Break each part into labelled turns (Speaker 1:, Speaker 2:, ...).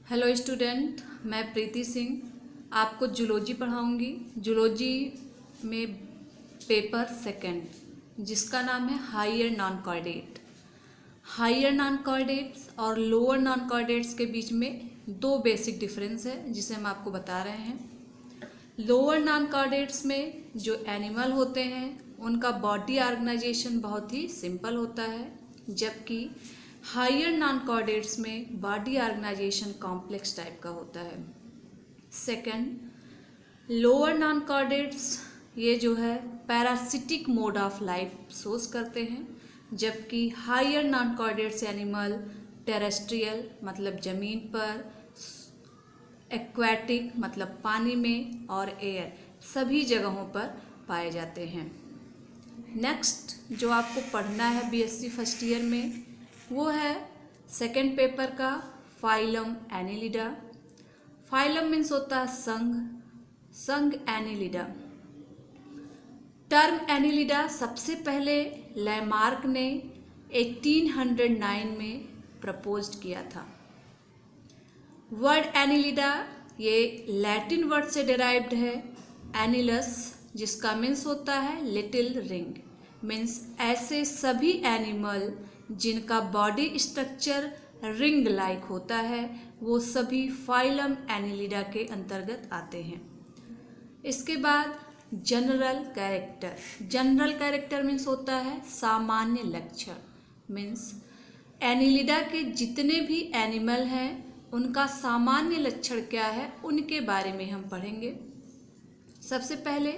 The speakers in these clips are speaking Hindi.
Speaker 1: हेलो स्टूडेंट, मैं प्रीति सिंह आपको जूलॉजी पढ़ाऊंगी। जूलॉजी में पेपर सेकंड जिसका नाम है higher non chordate. Higher non chordates और लोअर नॉन कॉर्डेट्स के बीच में दो बेसिक डिफरेंस है जिसे हम आपको बता रहे हैं। लोअर नॉन कॉर्डेट्स में जो एनिमल होते हैं उनका बॉडी ऑर्गेनाइजेशन बहुत ही सिंपल होता है, जबकि हायर नॉन कॉर्डेट्स में बॉडी ऑर्गेनाइजेशन कॉम्प्लेक्स टाइप का होता है। सेकंड, लोअर नॉन कॉर्डेट्स ये जो है parasitic mode of life source करते हैं, जबकि higher non chordates animal terrestrial मतलब ज़मीन पर, एक्वाटिक मतलब पानी में, और एयर सभी जगहों पर पाए जाते हैं। नेक्स्ट जो आपको पढ़ना है बीएससी फर्स्ट ईयर में वो है सेकंड पेपर का फाइलम एनिलिडा। फाइलम मीन्स होता है संघ, संघ एनिलिडा। टर्म एनिलिडा सबसे पहले लैमार्क ने 1809 में प्रपोज्ड किया था। वर्ड एनिलिडा ये लैटिन वर्ड से डिराइव्ड है, एनिलस जिसका मीन्स होता है लिटिल रिंग। मीन्स ऐसे सभी एनिमल जिनका बॉडी स्ट्रक्चर रिंग लाइक होता है वो सभी फाइलम एनिलिडा के अंतर्गत आते हैं। इसके बाद general character. General character means होता है सामान्य लक्षण। मीन्स एनिलिडा के जितने भी एनिमल हैं उनका सामान्य लक्षण क्या है उनके बारे में हम पढ़ेंगे। सबसे पहले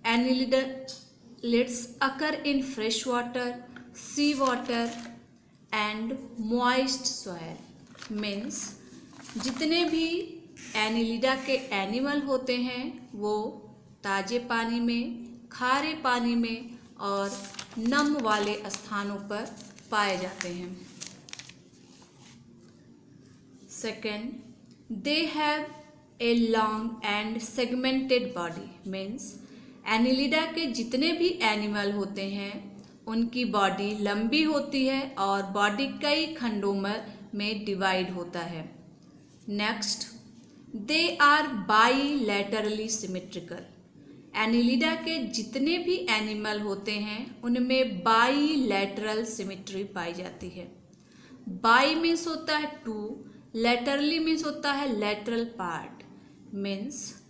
Speaker 1: annelids occur in fresh water, sea water and moist soil. Means जितने भी एनिलिडा के एनिमल होते हैं वो ताजे पानी में, खारे पानी में और नम वाले स्थानों पर पाए जाते हैं। Second, they have a long and segmented body. Means annelida के जितने भी एनिमल होते हैं उनकी बॉडी लंबी होती है और बॉडी कई खंडों में डिवाइड होता है। Next, they are bilaterally symmetrical. Annelida के जितने भी एनिमल होते हैं उनमें बाईलैटरल सिमेट्री पाई जाती है। बाई मीन्स होता है टू, लैटरली मीन्स होता है लैटरल पार्ट। मीन्स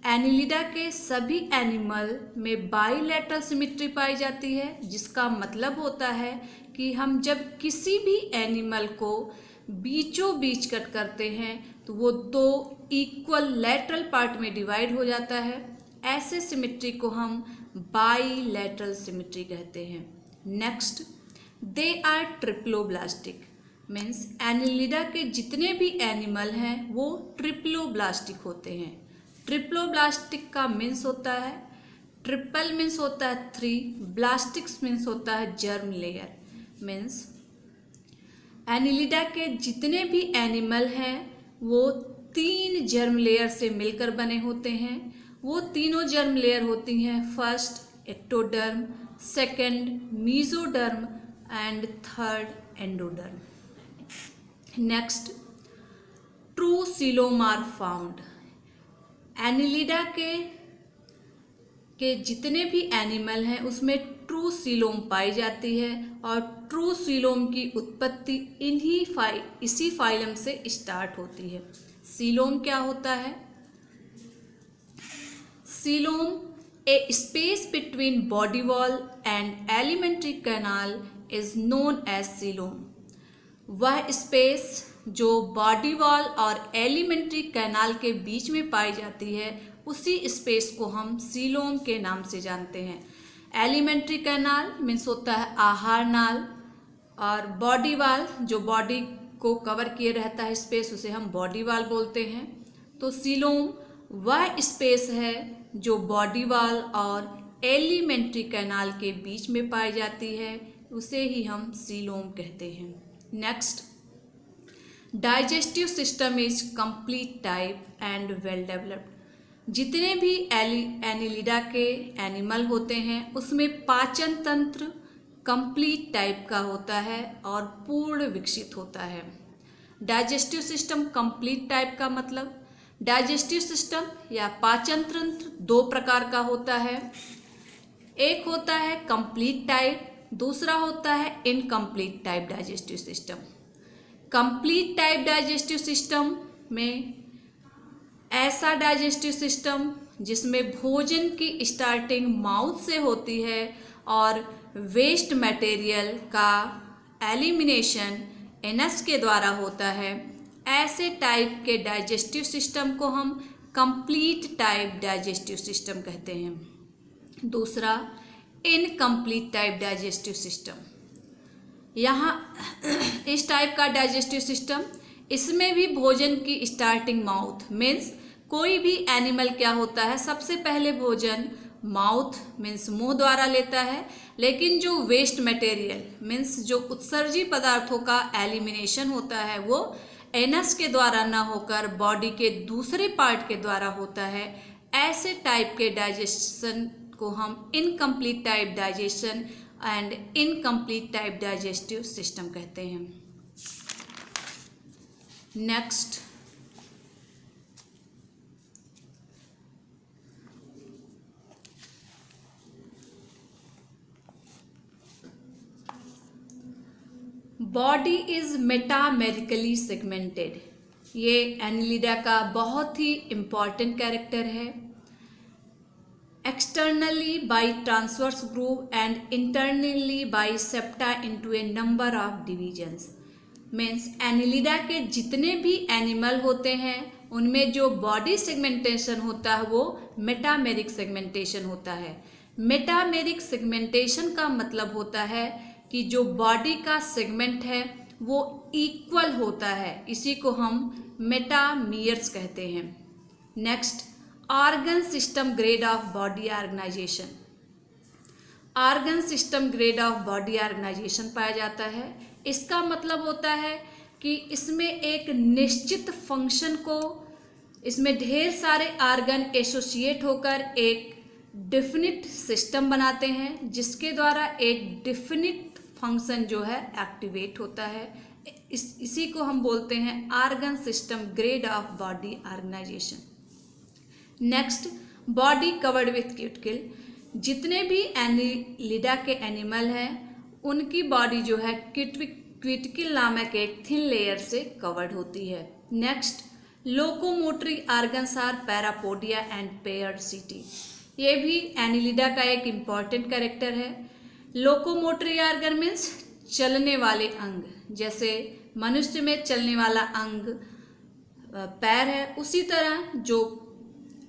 Speaker 1: एनिलिडा के सभी एनिमल में बाईलैटरल सिमेट्री पाई जाती है, जिसका मतलब होता है कि हम जब किसी भी एनिमल को बीचों बीच कट करते हैं तो वो दो इक्वल लैटरल पार्ट में डिवाइड हो जाता है। ऐसे सिमेट्री को हम बाईलैटरल सिमेट्री कहते हैं। Next, they are triploblastic. Means annelida के जितने भी एनिमल हैं वो ट्रिप्लोब्लास्टिक होते हैं। ट्रिप्लोब्लास्टिक का मीन्स होता है, ट्रिपल मीन्स होता है थ्री, ब्लास्टिक्स मीन्स होता है जर्म लेयर। मीन्स एनिलिडा के जितने भी एनिमल हैं वो तीन जर्म लेयर से मिलकर बने होते हैं। वो तीनों जर्म लेयर होती हैं first ectoderm, second mesoderm and third endoderm. Next, true coelom are found. Annelida के जितने भी एनिमल हैं उसमें ट्रू सीलोम पाई जाती है और ट्रू सीलोम की उत्पत्ति इसी फाइलम से स्टार्ट होती है। सीलोम क्या होता है? Coelom a space between body wall and alimentary canal is known as coelom. वह स्पेस जो बॉडी वॉल और एलिमेंट्री कैनाल के बीच में पाई जाती है उसी स्पेस को हम सीलोम के नाम से जानते हैं। एलिमेंट्री कैनाल मीन्स होता है आहार नाल, और बॉडी वॉल जो बॉडी को कवर किए रहता है स्पेस उसे हम बॉडी वॉल बोलते हैं। तो सीलोम वह स्पेस है जो बॉडी वॉल और एलिमेंट्री कैनाल के बीच में पाई जाती है, उसे ही हम सीलोम कहते हैं। Next, digestive system is complete type and well developed. जितने भी एनिलिडा के एनिमल होते हैं उसमें पाचन तंत्र कंप्लीट टाइप का होता है और पूर्ण विकसित होता है। डाइजेस्टिव सिस्टम कंप्लीट टाइप का मतलब, डाइजेस्टिव सिस्टम या पाचन तंत्र दो प्रकार का होता है। एक होता है कंप्लीट टाइप, दूसरा होता है incomplete type digestive system. Complete type digestive system में ऐसा डाइजेस्टिव सिस्टम जिसमें भोजन की स्टार्टिंग माउथ से होती है और वेस्ट मटेरियल का एलिमिनेशन एनस के द्वारा होता है, ऐसे टाइप के डाइजेस्टिव सिस्टम को हम कंप्लीट टाइप डाइजेस्टिव सिस्टम कहते हैं। दूसरा इनकम्प्लीट टाइप डाइजेस्टिव सिस्टम, यहाँ इस टाइप का डाइजेस्टिव सिस्टम, इसमें भी भोजन की स्टार्टिंग माउथ मीन्स कोई भी एनिमल क्या होता है, सबसे पहले भोजन माउथ मीन्स मुंह द्वारा लेता है, लेकिन जो वेस्ट मटेरियल मीन्स जो उत्सर्जी पदार्थों का एलिमिनेशन होता है वो एनस के द्वारा न होकर बॉडी के दूसरे पार्ट के द्वारा होता है। ऐसे टाइप के डाइजेशन को हम incomplete type digestion and incomplete type digestive system कहते हैं। Next, body is metamerically segmented, ये एनिलिडा का बहुत ही इम्पॉर्टेंट कैरेक्टर है। Externally by transverse groove and internally by septa into a number of divisions. Means annelida के जितने भी एनिमल होते हैं उनमें जो बॉडी सेगमेंटेशन होता है वो मेटामेरिक सेगमेंटेशन होता है। मेटामेरिक सेगमेंटेशन का मतलब होता है कि जो बॉडी का सेगमेंट है वो इक्वल होता है, इसी को हम मेटामियर्स कहते हैं। Next, organ system grade of body organisation. Organ system grade of body organisation पाया जाता है। इसका मतलब होता है कि इसमें एक निश्चित फंक्शन को, इसमें ढेर सारे ऑर्गन एसोसिएट होकर एक डिफिनिट सिस्टम बनाते हैं जिसके द्वारा एक डिफिनिट फंक्शन जो है एक्टिवेट होता है। इसी को हम बोलते हैं organ system grade of body organisation. Next, body covered with cuticle. जितने भी एनिलिडा के एनिमल हैं उनकी बॉडी जो है क्यूटिकल नामक एक थिन लेयर से कवर्ड होती है। Next, locomotory organs are parapodia and paired setae. ये भी एनिलिडा का एक इम्पॉर्टेंट कैरेक्टर है। लोकोमोटरी ऑर्गन मीन्स चलने वाले अंग, जैसे मनुष्य में चलने वाला अंग पैर है, उसी तरह जो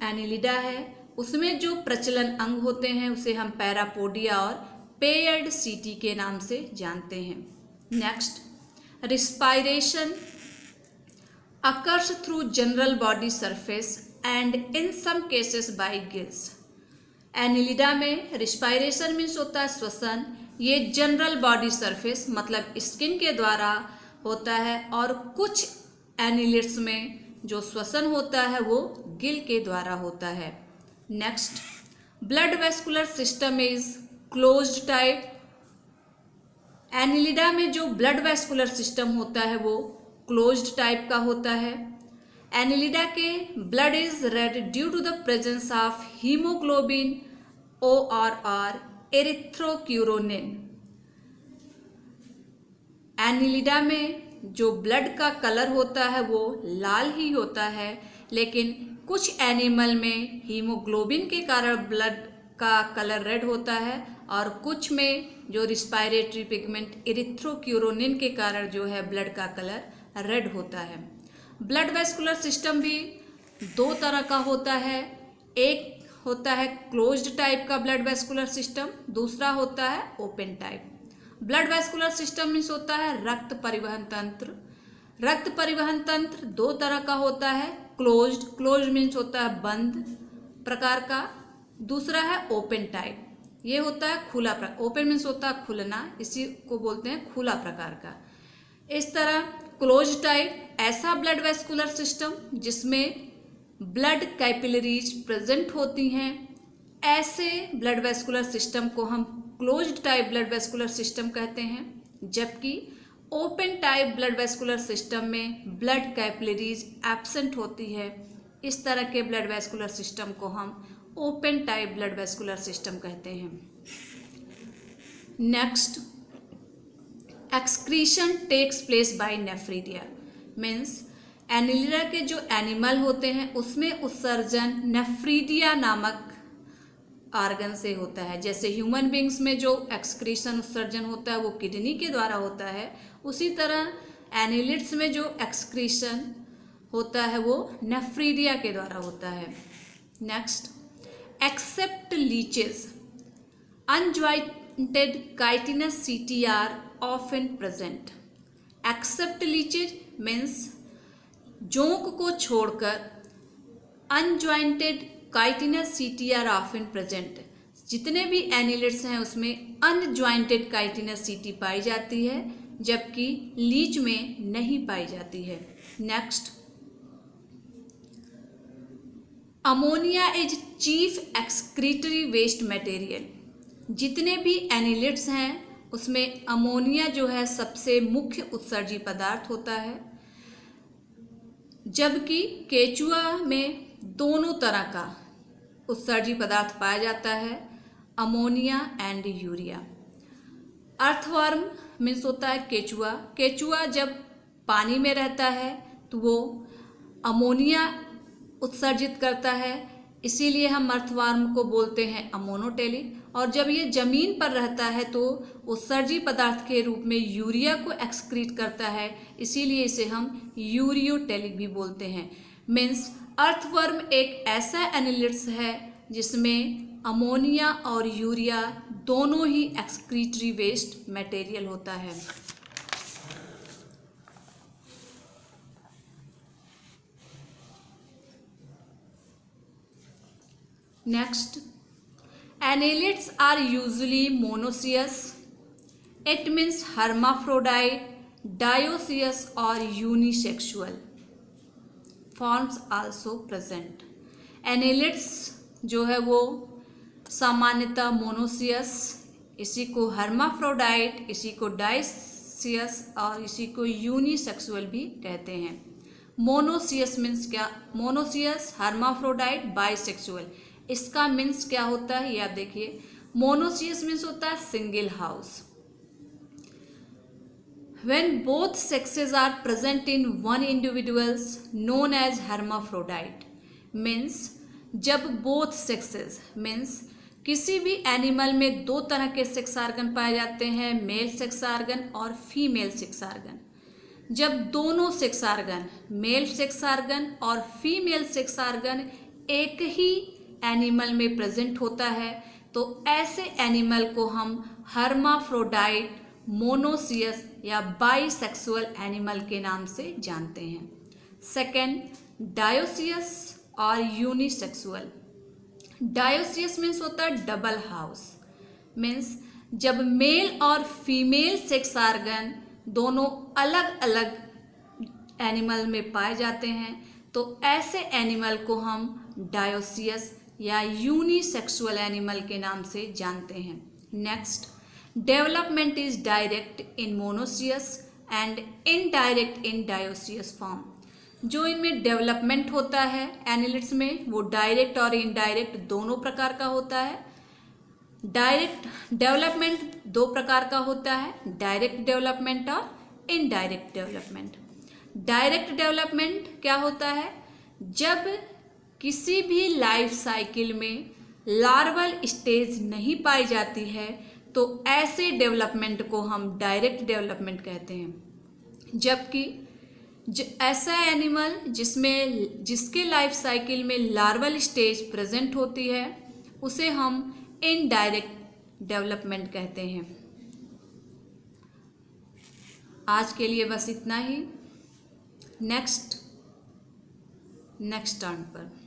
Speaker 1: एनिलिडा है उसमें जो प्रचलन अंग होते हैं उसे हम पैरापोडिया और पेयर्ड सिटी के नाम से जानते हैं। Next, respiration occurs through general body surface and in some cases by gills. Annelida में रिस्पायरेशन मीन्स होता है श्वसन, ये जनरल बॉडी सरफेस मतलब स्किन के द्वारा होता है, और कुछ एनिलिड्स में जो श्वसन होता है वो गिल के द्वारा होता है। Next, blood vascular system is closed type. Annelida में जो ब्लड वेस्कुलर सिस्टम होता है वो क्लोज्ड टाइप का होता है। एनिलिडा के blood is red due to the presence of haemoglobin और एरिथ्रोक्यूरोनिन। एनिलिडा में जो ब्लड का कलर होता है वो लाल ही होता है, लेकिन कुछ एनिमल में हीमोग्लोबिन के कारण ब्लड का कलर रेड होता है और कुछ में जो रिस्पायरेटरी पिगमेंट एरिथ्रोक्यूरोनिन के कारण जो है ब्लड का कलर रेड होता है। ब्लड वेस्कुलर सिस्टम भी दो तरह का होता है, एक होता है क्लोज्ड टाइप का ब्लड वेस्कुलर सिस्टम, दूसरा होता है open type. Blood vascular system means होता है रक्त परिवहन तंत्र। रक्त परिवहन तंत्र दो तरह का होता है, क्लोज्ड मीन्स होता है बंद प्रकार का, दूसरा है ओपन टाइप, ये होता है खुला प्रकार। ओपन मीन्स होता है खुलना, इसी को बोलते हैं खुला प्रकार का। इस तरह क्लोज्ड टाइप ऐसा ब्लड वेस्कुलर सिस्टम जिसमें ब्लड कैपिलरीज प्रेजेंट होती हैं, ऐसे ब्लड वेस्कुलर सिस्टम को हम closed type blood vascular system कहते हैं। जबकि open type blood vascular system में ब्लड कैपिलरीज एब्सेंट होती है। इस तरह के ब्लड वेस्कुलर सिस्टम को हम open type blood vascular system कहते हैं। Next, excretion takes place by nephridia, means annelida के जो एनिमल होते हैं उसमें उत्सर्जन नेफ्रीडिया नामक आर्गन से होता है। जैसे ह्यूमन बींग्स में जो एक्सक्रीशन उत्सर्जन होता है वो किडनी के द्वारा होता है, उसी तरह एनिलिड्स में जो एक्सक्रीशन होता है वो नेफ्रीडिया के द्वारा होता है। Next, except leeches unjointed chitinous setae are often present. Except leeches means जोंक को छोड़कर unjointed chitinous setae are often present. जितने भी एनिलिड्स हैं उसमें अनजॉइंटेड काइटिनस सीटी पाई जाती है, जबकि लीच में नहीं पाई जाती है। Next, ammonia is chief excretory waste material. जितने भी एनिलिड्स हैं उसमें अमोनिया जो है सबसे मुख्य उत्सर्जी पदार्थ होता है, जबकि केचुआ में दोनों तरह का उत्सर्जी पदार्थ पाया जाता है, ammonia and urea. Earthworm means होता है केचुआ। केचुआ जब पानी में रहता है तो वो अमोनिया उत्सर्जित करता है, इसीलिए हम अर्थवर्म को बोलते हैं अमोनोटेलिक। और जब ये जमीन पर रहता है तो उत्सर्जी पदार्थ के रूप में यूरिया को एक्सक्रीट करता है, इसीलिए इसे हम यूरियोटेलिक भी बोलते हैं। मीन्स अर्थवर्म एक ऐसा एनिलिड्स है जिसमें अमोनिया और यूरिया दोनों ही एक्सक्रीटरी वेस्ट मटेरियल होता है। Next, annelids are usually monoecious. It means hermaphrodite, dioecious or unisexual. Forms also present. Annelids जो है वो सामान्यतः मोनोसियस, इसी को हर्माफ्रोडाइट, इसी को डाइसियस और इसी को यूनिसेक्सुअल भी कहते हैं। मोनोसियस मीन्स क्या? Monoecious, hermaphrodite, bisexual. इसका मीन्स क्या होता है ये आप देखिए। मोनोसियस मीन्स होता है single house. When both sexes are present in one individuals known as hermaphrodite, means जब both sexes means किसी भी एनिमल में दो तरह के सेक्स आर्गन पाए जाते हैं, मेल सेक्स आर्गन और फीमेल सेक्स आर्गन। जब दोनों sex organ, male sex organ और फीमेल सेक्स आर्गन एक ही एनिमल में प्रेजेंट होता है तो ऐसे एनिमल को हम हर्माफ्रोडाइट, मोनोसियस या बाइसेक्सुअल एनिमल के नाम से जानते हैं। सेकेंड, डायोसियस और यूनिसेक्सुअल। डायोसियस मीन्स होता है डबल हाउस। मीन्स जब मेल और फीमेल सेक्स आर्गन दोनों अलग अलग एनिमल में पाए जाते हैं तो ऐसे एनिमल को हम डायोसियस या यूनिसेक्सुअल एनिमल के नाम से जानते हैं। Next, development is direct in monoecious and indirect in dioecious form. जो इनमें डेवलपमेंट होता है एनिलिड्स में वो डायरेक्ट और इनडायरेक्ट दोनों प्रकार का होता है। डायरेक्ट डेवलपमेंट दो प्रकार का होता है, डायरेक्ट डेवलपमेंट और इनडायरेक्ट डेवलपमेंट। डायरेक्ट डेवलपमेंट क्या होता है? जब किसी भी लाइफ साइकिल में लार्वल स्टेज नहीं पाई जाती है तो ऐसे डेवलपमेंट को हम डायरेक्ट डेवलपमेंट कहते हैं। जबकि ऐसा एनिमल जिसके लाइफ साइकिल में लार्वल स्टेज प्रेजेंट होती है उसे हम इनडायरेक्ट डेवलपमेंट कहते हैं। आज के लिए बस इतना ही। नेक्स्ट टर्न पर